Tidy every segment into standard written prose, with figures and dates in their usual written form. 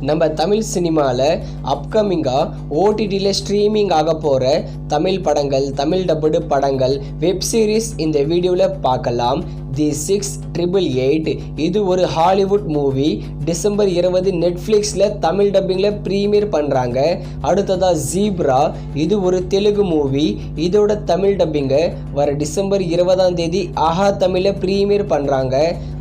நம்ம தமிழ் சினிமாவில் அப்கமிங்காக ஓடிடியில் ஸ்ட்ரீமிங் ஆக போகிற தமிழ் படங்கள், தமிழ் டப்புடு படங்கள், வெப் சீரிஸ் இந்த வீடியோவில் பார்க்கலாம். தி 688 இது ஒரு ஹாலிவுட் மூவி. டிசம்பர் 20 நெட்ஃப்ளிக்ஸில் தமிழ் டப்பிங்கில் ப்ரீமியர் பண்ணுறாங்க. அடுத்ததாக ஜீப்ரா இது ஒரு தெலுங்கு மூவி. இதோட தமிழ் டப்பிங்கை வர டிசம்பர் 20 ஆஹா தமிழில் ப்ரீமியர் பண்ணுறாங்க.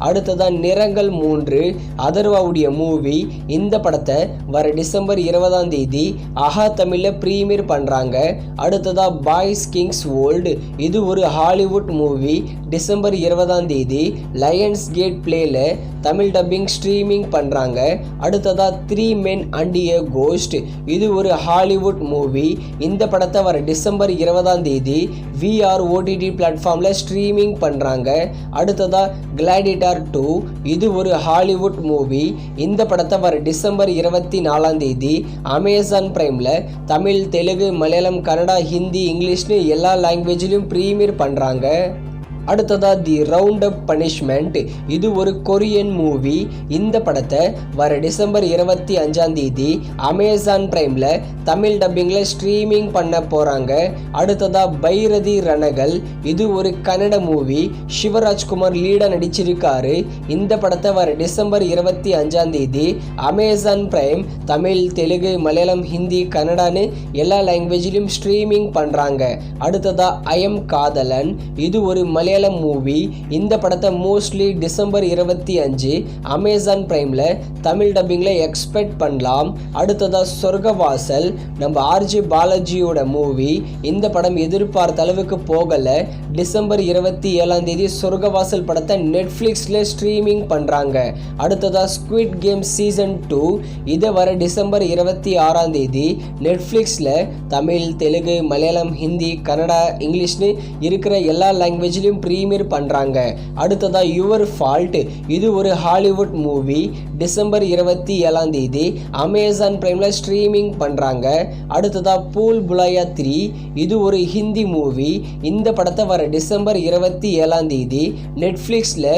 அடுத்ததாக நிறங்கள் 3 அதர்வாவுடைய மூவி. இந்த படத்தை வர டிசம்பர் 20 ஆஹா தமிழில் ப்ரீமியர் பண்ணுறாங்க. அடுத்ததாக பாய்ஸ் கிங்ஸ் வேர்ல்டு இது ஒரு Hollywood movie. December 20 Lionsgate பிளேல தமிழ் டப்பிங் ஸ்ட்ரீமிங் பண்ணுறாங்க. அடுத்ததாக 3 men and a ghost இது ஒரு ஹாலிவுட் மூவி. இந்த படத்தை வர டிசம்பர் 20 VR OTT பிளாட்ஃபார்மில் ஸ்ட்ரீமிங் பண்ணுறாங்க. அடுத்ததாக கிளாடிட்டர் 2 இது ஒரு ஹாலிவுட் மூவி. இந்த படத்தை வர டிசம்பர் 24 அமேசான் பிரைமில் தமிழ், தெலுங்கு, மலையாளம், கன்னடா, ஹிந்தி, இங்கிலீஷ்னு எல்லா லாங்குவேஜ்லையும் ப்ரீமியர் பண்ணுறாங்க. அடுத்ததாக தி ரவுண்ட் அப் பனிஷ்மெண்ட் இது ஒரு கொரியன் மூவி. இந்த படத்தை வர டிசம்பர் 25 அமேசான் பிரைமில் தமிழ் டப்பிங்கில் ஸ்ட்ரீமிங் பண்ண போகிறாங்க. அடுத்ததாக பைரதி ரணகள் இது ஒரு கன்னட மூவி. சிவராஜ்குமார் லீடாக நடிச்சிருக்காரு. இந்த படத்தை வர December 25 Amazon Prime Tamil, Telugu, Malayalam, Hindi, கன்னடான்னு எல்லா லாங்குவேஜ்லையும் ஸ்ட்ரீமிங் பண்ணுறாங்க. அடுத்ததாக ஐஎம் காதலன் இது ஒரு மலையாளம் மூவி. இந்த படத்தை மோஸ்ட்லி டிசம்பர் 25 அமேசான் பிரைமில் தமிழ் டப்பிங்கில் எக்ஸ்பெக்ட் பண்ணலாம். அடுத்ததாக சொர்க்கவாசல் நம்ம ஆர்ஜே பாலாஜியோட மூவி. இந்த படம் எதிர்பார்த்த அளவுக்கு போகலை. டிசம்பர் 27 சொர்க்கவாசல் படத்தை நெட்ஃப்ளிக்ஸில் ஸ்ட்ரீமிங் பண்ணுறாங்க. அடுத்ததாக ஸ்குவிட் கேம் சீசன் 2 இதை வர டிசம்பர் 26 நெட்ஃப்ளிக்ஸில் தமிழ், தெலுங்கு, மலையாளம், ஹிந்தி, கன்னடா, இங்கிலீஷ்னு இருக்கிற எல்லா லாங்குவேஜ்லையும் ப்ரீமியர் பண்ணுறாங்க. அடுத்ததாக யுவர் ஃபால்ட் இது ஒரு ஹாலிவுட் மூவி. டிசம்பர் 27 அமேசான் பிரைமில் ஸ்ட்ரீமிங் பண்ணுறாங்க. அடுத்ததாக பூல் புலாயா 3 இது ஒரு ஹிந்தி மூவி. இந்த படத்தை வர டிசம்பர் 27 நெட்ஃப்ளிக்ஸில்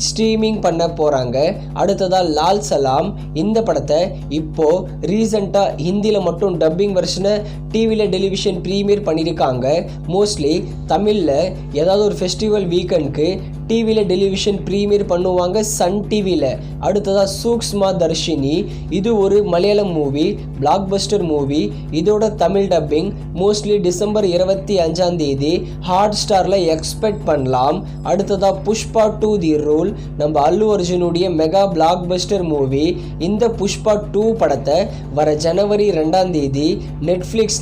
ஸ்ட்ரீமிங் பண்ண போகிறாங்க. அடுத்ததாக லால் சலாம் இந்த படத்தை இப்போது ரீசெண்டாக ஹிந்தியில் மட்டும் டப்பிங் வெர்ஷனை டிவியில் டெலிவிஷன் ப்ரீமியர் பண்ணியிருக்காங்க. மோஸ்ட்லி தமிழில் ஏதாவது ஒரு ஃபெஸ்டிவல் வீக்கெண்டுக்கு டிவியில் டெலிவிஷன் ப்ரீமியர் பண்ணுவாங்க சன் டிவியில். அடுத்ததாக சூக்ஷ்மா தர்ஷினி இது ஒரு Malayalam movie, blockbuster movie. இதோட தமிழ் டப்பிங் மோஸ்ட்லி டிசம்பர் 25 ஹாட் ஸ்டாரில் எக்ஸ்பெக்ட் பண்ணலாம். அடுத்ததாக புஷ்பா 2 தி ரூல் நம்ம அல்லு அர்ஜுனுடைய மெகா பிளாக் பஸ்டர் மூவி. இந்த புஷ்பா 2 படத்தை வர ஜனவரி 2 நெட்ஃப்ளிக்ஸில்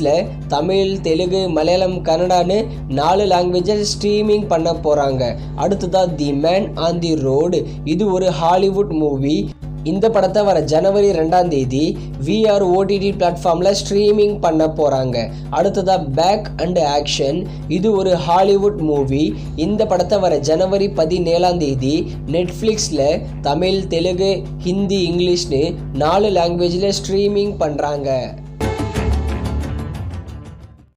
தமிழ், தெலுங்கு, மலையாளம், கன்னடான்னு 4 லாங்குவேஜில் ஸ்ட்ரீமிங் பண்ண போகிறாங்க. அடுத்ததாக the man on the road இது ஒரு ஹாலிவுட் மூவி. இந்த படத்தை வர ஜனவரி 2 VR OTT பிளாட்ஃபார்மில் ஸ்ட்ரீமிங் பண்ண போகிறாங்க. அடுத்ததாக பேக் அண்ட் ஆக்ஷன் இது ஒரு ஹாலிவுட் மூவி. இந்த படத்தை வர ஜனவரி 17 நெட்ஃப்ளிக்ஸில் தமிழ், தெலுங்கு, ஹிந்தி, இங்கிலீஷ்னு 4 லாங்குவேஜில் ஸ்ட்ரீமிங் பண்ணுறாங்க.